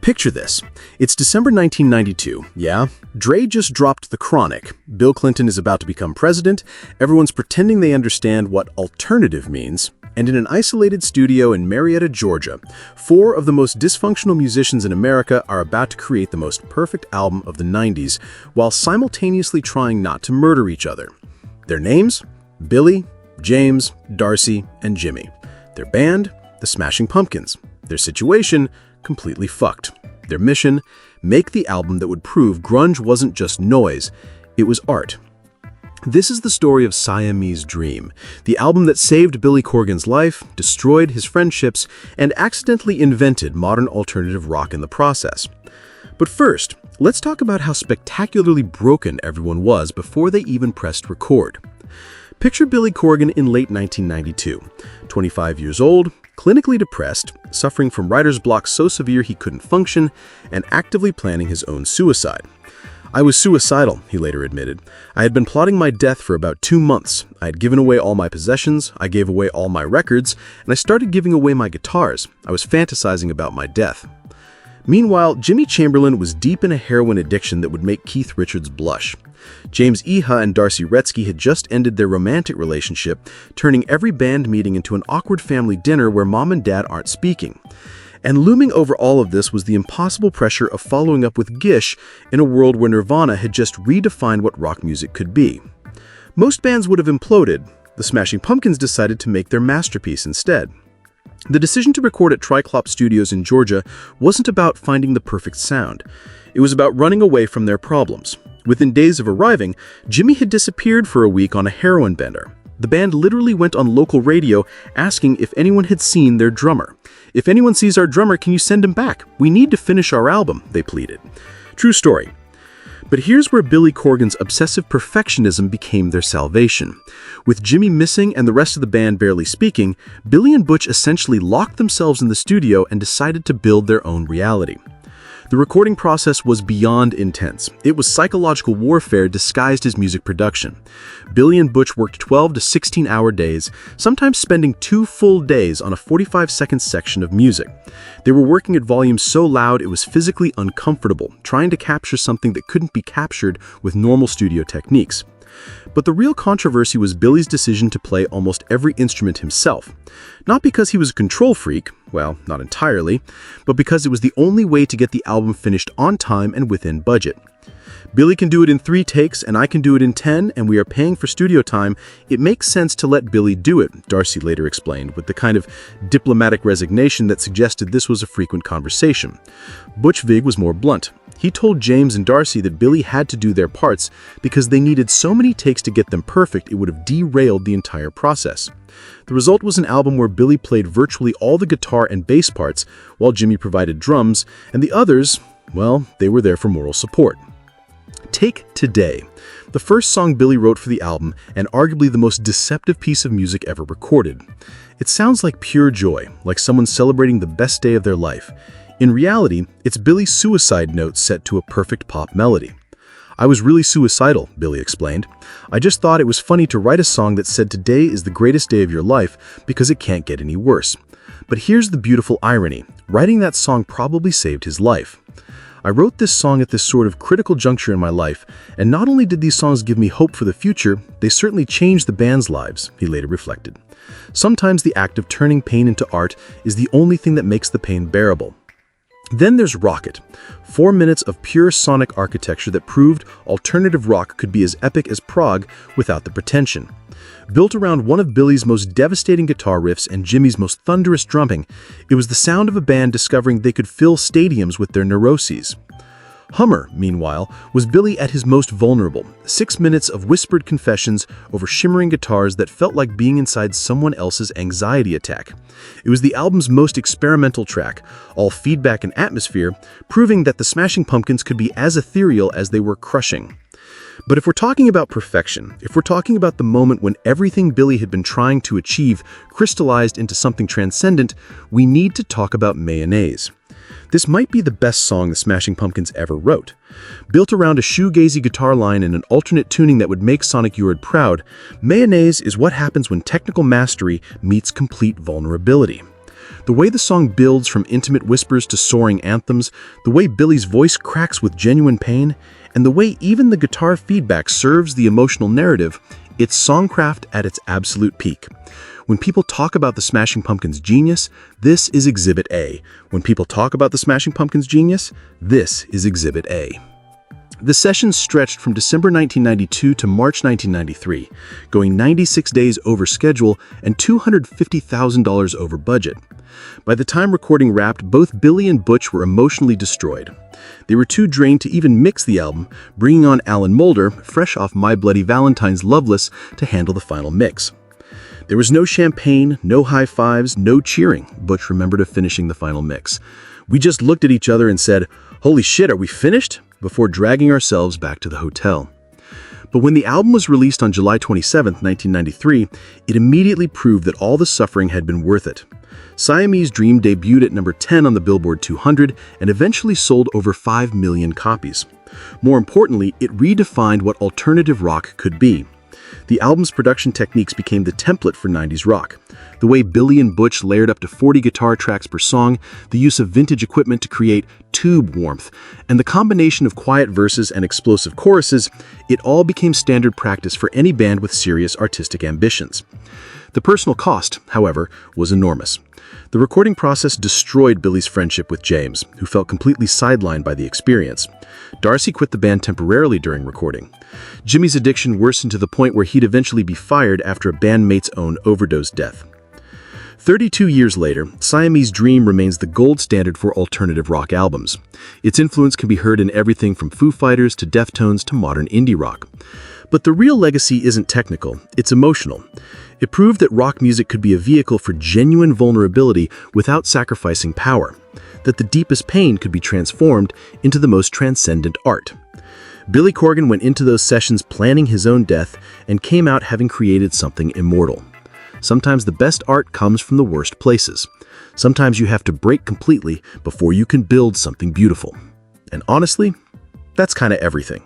Picture this. It's December 1992, yeah? Dre just dropped The Chronic. Bill Clinton is about to become president. Everyone's pretending they understand what alternative means. And in an isolated studio in Marietta, Georgia, four of the most dysfunctional musicians in America are about to create the most perfect album of the 90s while simultaneously trying not to murder each other. Their names? Billy, James, Darcy, and Jimmy. Their band? The Smashing Pumpkins. Their situation? Completely fucked. Their mission? Make the album that would prove grunge wasn't just noise, it was art. This is the story of Siamese Dream, the album that saved Billy Corgan's life, destroyed his friendships, and accidentally invented modern alternative rock in the process. But first, let's talk about how spectacularly broken everyone was before they even pressed record. Picture Billy Corgan in late 1992, 25 years old, clinically depressed, suffering from writer's block so severe he couldn't function, and actively planning his own suicide. "I was suicidal," he later admitted. "I had been plotting my death for about 2 months. I had given away all my possessions, I gave away all my records, and I started giving away my guitars. I was fantasizing about my death." Meanwhile, Jimmy Chamberlin was deep in a heroin addiction that would make Keith Richards blush. James Iha and Darcy Retzky had just ended their romantic relationship, turning every band meeting into an awkward family dinner where mom and dad aren't speaking. And looming over all of this was the impossible pressure of following up with Gish in a world where Nirvana had just redefined what rock music could be. Most bands would have imploded. The Smashing Pumpkins decided to make their masterpiece instead. The decision to record at Triclop Studios in Georgia wasn't about finding the perfect sound. It was about running away from their problems. Within days of arriving, Jimmy had disappeared for a week on a heroin bender. The band literally went on local radio asking if anyone had seen their drummer. "If anyone sees our drummer, can you send him back? We need to finish our album," they pleaded. True story. But here's where Billy Corgan's obsessive perfectionism became their salvation. With Jimmy missing and the rest of the band barely speaking, Billy and Butch essentially locked themselves in the studio and decided to build their own reality. The recording process was beyond intense. It was psychological warfare disguised as music production. Billy and Butch worked 12 to 16-hour days, sometimes spending 2 full days on a 45-second section of music. They were working at volumes so loud it was physically uncomfortable, trying to capture something that couldn't be captured with normal studio techniques. But the real controversy was Billy's decision to play almost every instrument himself. Not because he was a control freak, well, not entirely, but because it was the only way to get the album finished on time and within budget. "Billy can do it in 3 takes and I can do it in 10, and we are paying for studio time. It makes sense to let Billy do it," Darcy later explained, with the kind of diplomatic resignation that suggested this was a frequent conversation. Butch Vig was more blunt. He told James and Darcy that Billy had to do their parts because they needed so many takes to get them perfect it would have derailed the entire process. The result was an album where Billy played virtually all the guitar and bass parts while Jimmy provided drums, and the others, well, they were there for moral support. Take Today, the first song Billy wrote for the album and arguably the most deceptive piece of music ever recorded. It sounds like pure joy, like someone celebrating the best day of their life. In reality, it's Billy's suicide note set to a perfect pop melody. "I was really suicidal," Billy explained. "I just thought it was funny to write a song that said today is the greatest day of your life because it can't get any worse." But here's the beautiful irony. Writing that song probably saved his life. "I wrote this song at this sort of critical juncture in my life, and not only did these songs give me hope for the future, they certainly changed the band's lives," he later reflected. Sometimes the act of turning pain into art is the only thing that makes the pain bearable. Then there's Rocket, 4 minutes of pure sonic architecture that proved alternative rock could be as epic as prog without the pretension. Built around one of Billy's most devastating guitar riffs and Jimmy's most thunderous drumming, it was the sound of a band discovering they could fill stadiums with their neuroses. Hummer, meanwhile, was Billy at his most vulnerable, 6 minutes of whispered confessions over shimmering guitars that felt like being inside someone else's anxiety attack. It was the album's most experimental track, all feedback and atmosphere, proving that the Smashing Pumpkins could be as ethereal as they were crushing. But if we're talking about perfection, if we're talking about the moment when everything Billy had been trying to achieve crystallized into something transcendent, we need to talk about Mayonnaise. This might be the best song the Smashing Pumpkins ever wrote. Built around a shoegazy guitar line and an alternate tuning that would make Sonic Youth proud, Mayonnaise is what happens when technical mastery meets complete vulnerability. The way the song builds from intimate whispers to soaring anthems, the way Billy's voice cracks with genuine pain, and the way even the guitar feedback serves the emotional narrative, it's songcraft at its absolute peak. When people talk about the Smashing Pumpkins' genius, this is Exhibit A. When people talk about the Smashing Pumpkins' genius, this is Exhibit A. The sessions stretched from December 1992 to March 1993, going 96 days over schedule and $250,000 over budget. By the time recording wrapped, both Billy and Butch were emotionally destroyed. They were too drained to even mix the album, bringing on Alan Moulder, fresh off My Bloody Valentine's Loveless, to handle the final mix. There was no champagne, no high fives, no cheering, Butch remembered of finishing the final mix. We just looked at each other and said, "Holy shit, are we finished?" before dragging ourselves back to the hotel. But when the album was released on July 27, 1993, it immediately proved that all the suffering had been worth it. Siamese Dream debuted at number 10 on the Billboard 200 and eventually sold over 5 million copies. More importantly, it redefined what alternative rock could be. The album's production techniques became the template for 90s rock. The way Billy and Butch layered up to 40 guitar tracks per song, the use of vintage equipment to create tube warmth, and the combination of quiet verses and explosive choruses, it all became standard practice for any band with serious artistic ambitions. The personal cost, however, was enormous. The recording process destroyed Billy's friendship with James, who felt completely sidelined by the experience. Darcy quit the band temporarily during recording. Jimmy's addiction worsened to the point where he'd eventually be fired after a bandmate's own overdose death. 32 years later, Siamese Dream remains the gold standard for alternative rock albums. Its influence can be heard in everything from Foo Fighters to Deftones to modern indie rock. But the real legacy isn't technical, it's emotional. It proved that rock music could be a vehicle for genuine vulnerability without sacrificing power, that the deepest pain could be transformed into the most transcendent art. Billy Corgan went into those sessions planning his own death and came out having created something immortal. Sometimes the best art comes from the worst places. Sometimes you have to break completely before you can build something beautiful. And honestly, that's kind of everything.